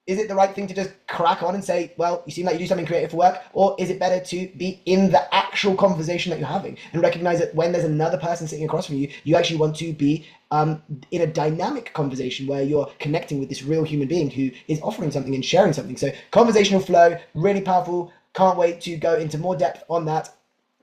Speaker 1: is it the right thing to just crack on and say, well, you seem like you do something creative for work? Or is it better to be in the actual conversation that you're having and recognize that when there's another person sitting across from you, you actually want to be in a dynamic conversation where you're connecting with this real human being who is offering something and sharing something. So conversational flow, really powerful. Can't wait to go into more depth on that.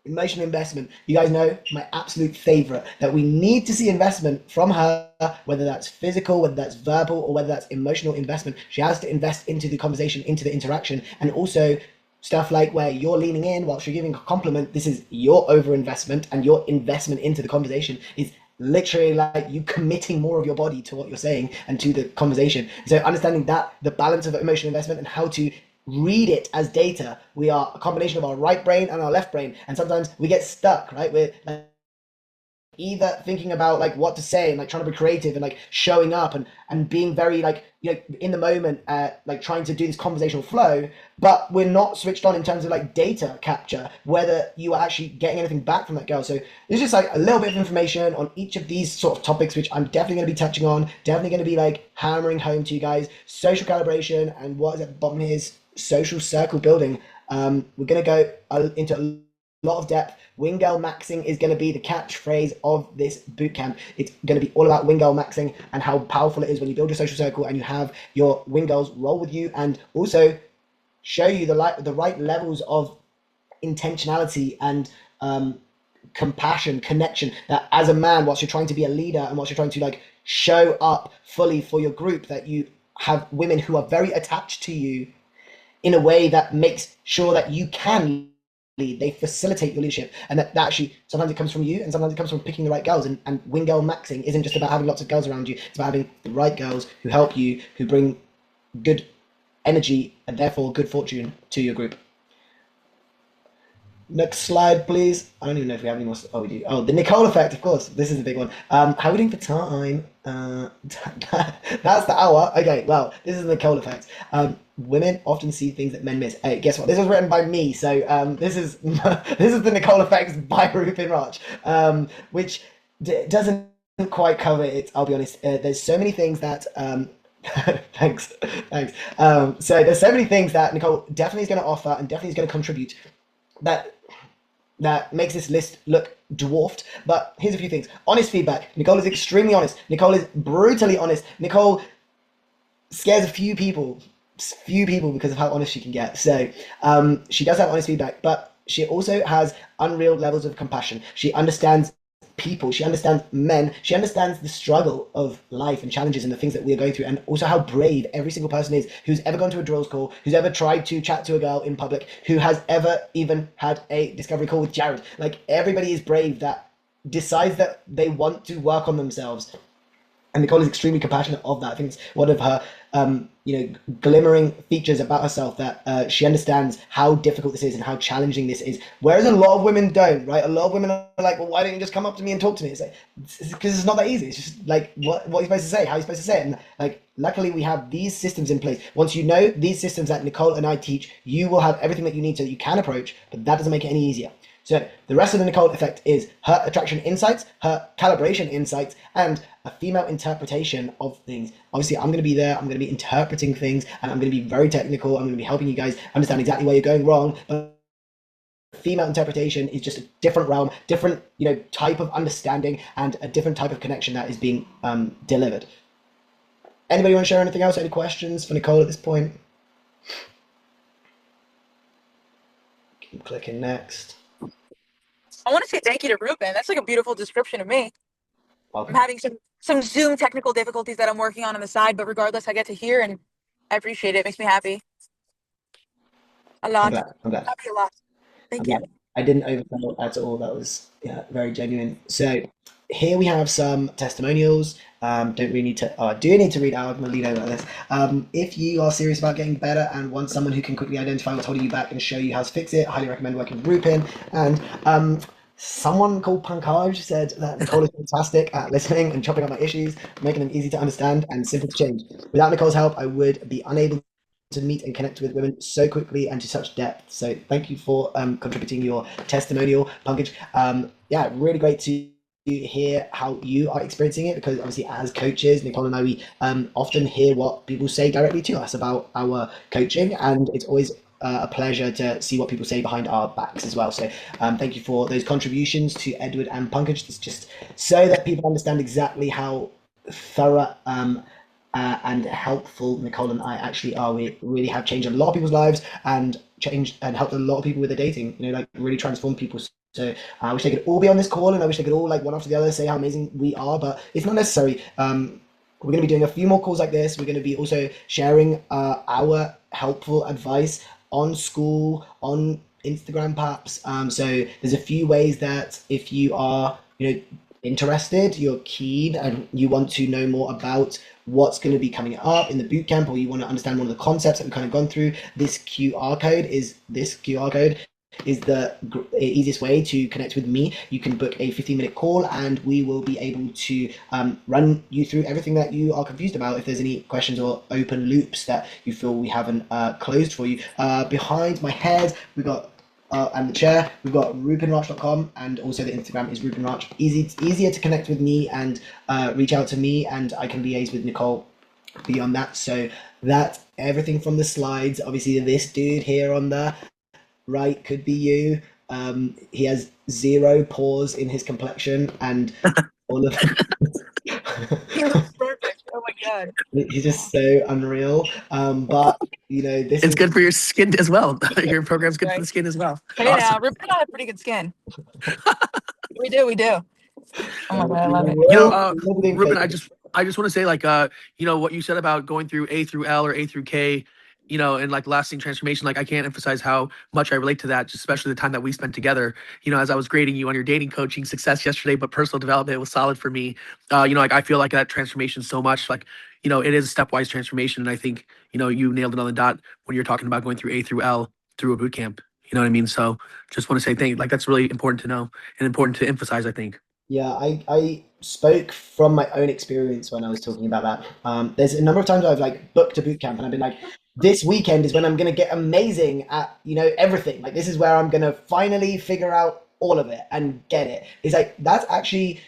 Speaker 1: Emotional investment. You guys know my absolute favorite, that we need to see investment from her, whether that's physical, whether that's verbal, or whether that's emotional investment. She has to invest into the conversation, into the interaction, and also stuff like where you're leaning in whilst you're giving a compliment. This is your over investment, and your investment into the conversation is literally like you committing more of your body to what you're saying and to the conversation. So understanding that, the balance of emotional investment and how to read it as data. We are a combination of our right brain and our left brain, and sometimes we get stuck, right? We're like either thinking about like what to say and like trying to be creative and like showing up and being very like, you know, in the moment, like trying to do this conversational flow, but we're not switched on in terms of like data capture, whether you are actually getting anything back from that girl. So it's just like a little bit of information on each of these sort of topics, which I'm definitely going to be touching on, definitely going to be like hammering home to you guys. Social calibration, and what is at the bottom here is social circle building. We're going to go into a lot of depth. Wingirl maxing is going to be the catchphrase of this bootcamp. It's going to be all about wingirl maxing and how powerful it is when you build your social circle and you have your wingirls roll with you, and also show you the right levels of intentionality and compassion, connection, that as a man, whilst you're trying to be a leader and whilst you're trying to like show up fully for your group, that you have women who are very attached to you in a way that makes sure that you can lead. They facilitate your leadership, and that actually sometimes it comes from you and sometimes it comes from picking the right girls. And wingirl maxing isn't just about having lots of girls around you, it's about having the right girls who help you, who bring good energy and therefore good fortune to your group. Next slide, please. I don't even know if we have any more. Oh, we do. Oh, the Nicole effect, of course. This is the big one. How are we doing for time? That's the hour. Okay, well, this is the Nicole effect. Women often see things that men miss. Hey, guess what? This was written by me, so this is this is the Nicole effect by Rupin Raj, which doesn't quite cover it. I'll be honest. There's so many things that. Thanks, thanks. So there's so many things that Nicole definitely is going to offer and definitely is going to contribute that makes this list look dwarfed. But here's a few things. Honest feedback. Nicole is extremely honest. Nicole is brutally honest. Nicole scares a few people because of how honest she can get. So she does have honest feedback, but she also has unreal levels of compassion. She understands people, she understands men, she understands the struggle of life and challenges and the things that we are going through, and also how brave every single person is who's ever gone to a drills call, who's ever tried to chat to a girl in public, who has ever even had a discovery call with Jared. Like, everybody is brave that decides that they want to work on themselves. And Nicole is extremely compassionate of that. I think it's one of her, glimmering features about herself, that she understands how difficult this is and how challenging this is. Whereas a lot of women don't, right? A lot of women are like, well, why don't you just come up to me and talk to me? It's like, because it's not that easy. It's just like, what are you supposed to say? How are you supposed to say it? And like, luckily we have these systems in place. Once you know these systems that Nicole and I teach, you will have everything that you need so that you can approach, but that doesn't make it any easier. So the rest of the Nicole effect is her attraction insights, her calibration insights, and a female interpretation of things. Obviously, I'm going to be there. I'm going to be interpreting things, and I'm going to be very technical. I'm going to be helping you guys understand exactly where you're going wrong. But female interpretation is just a different realm, different type of understanding, and a different type of connection that is being delivered. Anybody want to share anything else? Any questions for Nicole at this point? Keep clicking next.
Speaker 2: I want to say thank you to Rupin. That's like a beautiful description of me.
Speaker 1: Welcome.
Speaker 2: I'm having some Zoom technical difficulties that I'm working on the side, but regardless, I get to hear and I appreciate it. It makes me happy. A lot.
Speaker 1: I'm glad.
Speaker 2: Happy a lot. Thank you.
Speaker 1: I didn't oversell at all. That was very genuine. So here we have some testimonials. Don't really need to. Oh, I do need to read out. I'm gonna lead over this. If you are serious about getting better and want someone who can quickly identify what's holding you back and show you how to fix it, I highly recommend working with Rupin. And someone called Pankaj said that Nicole is fantastic at listening and chopping up my issues, making them easy to understand and simple to change. Without Nicole's help, I would be unable to meet and connect with women so quickly and to such depth. So thank you for contributing your testimonial, Pankaj. Really great to hear how you are experiencing it, because obviously as coaches, Nicole and I, we often hear what people say directly to us about our coaching, and it's always a pleasure to see what people say behind our backs as well. So thank you for those contributions to Edward and Pankaj. It's just so that people understand exactly how thorough and helpful Nicole and I actually are. We really have changed a lot of people's lives and changed and helped a lot of people with their dating, really transformed people. So I wish they could all be on this call, and I wish they could all, like, one after the other, say how amazing we are, but it's not necessary. We're going to be doing a few more calls like this. We're going to be also sharing our helpful advice on school, on Instagram perhaps. So there's a few ways that if you are, interested, you're keen, and you want to know more about what's going to be coming up in the bootcamp, or you want to understand one of the concepts that we've kind of gone through, this QR code is the easiest way to connect with me. You can book a 15-minute call, and we will be able to run you through everything that you are confused about. If there's any questions or open loops that you feel we haven't closed for you. Behind my head, we've got and the chair, we've got rupinrach.com, and also the Instagram is rupinrach. Easier to connect with me and reach out to me, and I can liaise with Nicole beyond that. So that's everything from the slides. Obviously, this dude here on the right could be you. He has 0 pores in his complexion, and all of
Speaker 2: He looks perfect. Oh my god.
Speaker 1: He's just so unreal. But this
Speaker 3: It's
Speaker 1: is
Speaker 3: good for your skin as well. Your program's good for the skin as well.
Speaker 2: Hey, now Rupin and I have pretty good skin. We do. Oh my god, I love it.
Speaker 3: Rupin, I just want to say, like, what you said about going through A through L or A through K, and like lasting transformation. Like, I can't emphasize how much I relate to that, just especially the time that we spent together. As I was grading you on your dating coaching success yesterday, but personal development was solid for me. Like, I feel like that transformation so much. Like, it is a stepwise transformation, and I think you nailed it on the dot when you're talking about going through A through L through a boot camp. You know what I mean? So just want to say thank you. Like that's really important to know and important to emphasize, I think.
Speaker 1: Yeah, I spoke from my own experience when I was talking about that. There's a number of times I've like booked a boot camp and I've been like, this weekend is when I'm gonna get amazing at, everything. Like this is where I'm gonna finally figure out all of it and get it. It's like that's actually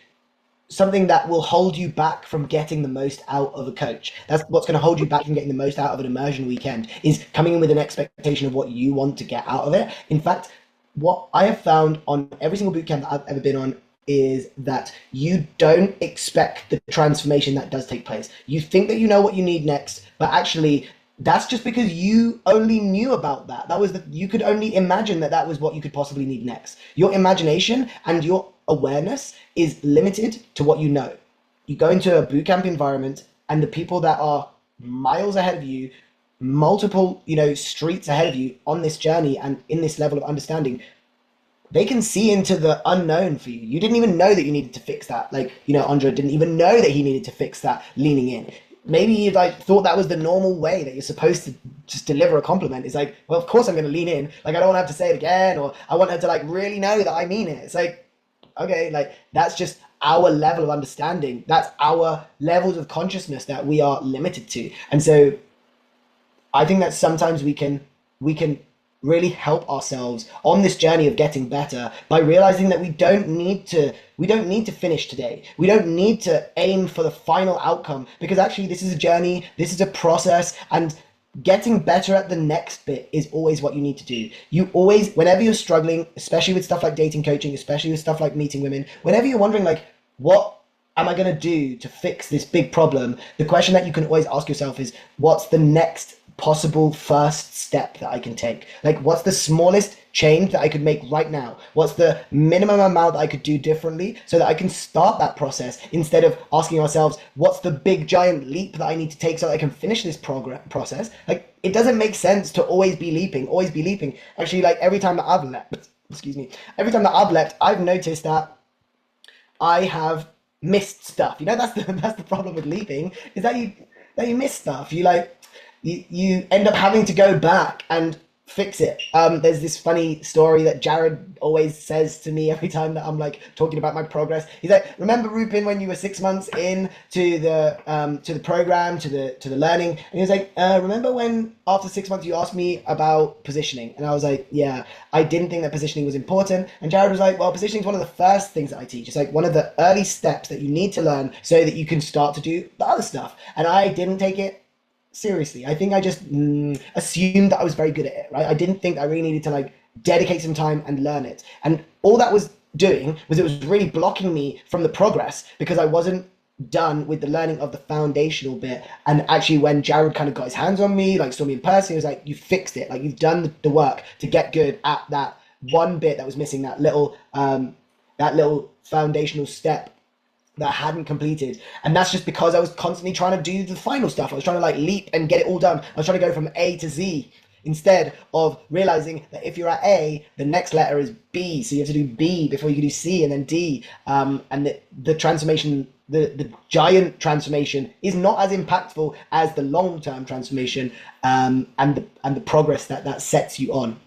Speaker 1: something that will hold you back from getting the most out of a coach. That's what's going to hold you back from getting the most out of an immersion weekend, is coming in with an expectation of what you want to get out of it. In fact, what I have found on every single boot camp that I've ever been on is that you don't expect the transformation that does take place. You think that you know what you need next, but actually that's just because you only knew about that. You could only imagine that that was what you could possibly need next. Your imagination and your awareness is limited to what you know. You go into a bootcamp environment and the people that are miles ahead of you, multiple, streets ahead of you on this journey and in this level of understanding, they can see into the unknown for you. You didn't even know that you needed to fix that. Like, Andre didn't even know that he needed to fix that leaning in. Maybe you thought that was the normal way that you're supposed to just deliver a compliment. It's like, well, of course I'm going to lean in. Like, I don't want to have to say it again, or I want her to really know that I mean it. It's like, okay, that's just our level of understanding. That's our levels of consciousness that we are limited to. And so I think that sometimes we can really help ourselves on this journey of getting better by realizing that we don't need to finish today. We don't need to aim for the final outcome, because actually this is a journey, this is a process, and getting better at the next bit is always what you need to do. You always, whenever you're struggling, especially with stuff like dating coaching, especially with stuff like meeting women, whenever you're wondering what am I going to do to fix this big problem, the question that you can always ask yourself is, what's the next possible first step that I can take? What's the smallest change that I could make right now? What's the minimum amount that I could do differently so that I can start that process, instead of asking ourselves, what's the big giant leap that I need to take so that I can finish this process? It doesn't make sense to always be leaping. Actually, every time that I've leapt, I've noticed that I have missed stuff. That's the problem with leaping, is that you miss stuff. You end up having to go back and fix it. There's this funny story that Jared always says to me every time that I'm talking about my progress. He's like, remember, Rupin, when you were 6 months in to the program, to the learning? And he was like, remember when after 6 months you asked me about positioning? And I was like, yeah, I didn't think that positioning was important. And Jared was like, well, positioning is one of the first things that I teach. It's one of the early steps that you need to learn so that you can start to do the other stuff. And I didn't take it seriously. I think I just assumed that I was very good at it, right? I didn't think I really needed to dedicate some time and learn it. And all that was doing was, it was really blocking me from the progress, because I wasn't done with the learning of the foundational bit. And actually, when Jared kind of got his hands on me, saw me in person, he was like, you fixed it. You've done the work to get good at that one bit that was missing, that little foundational step that I hadn't completed. And that's just because I was constantly trying to do the final stuff. I was trying to leap and get it all done. I was trying to go from A to Z, instead of realizing that if you're at A, the next letter is B. So you have to do B before you can do C and then D. And the transformation, the giant transformation, is not as impactful as the long-term transformation, and the progress that sets you on.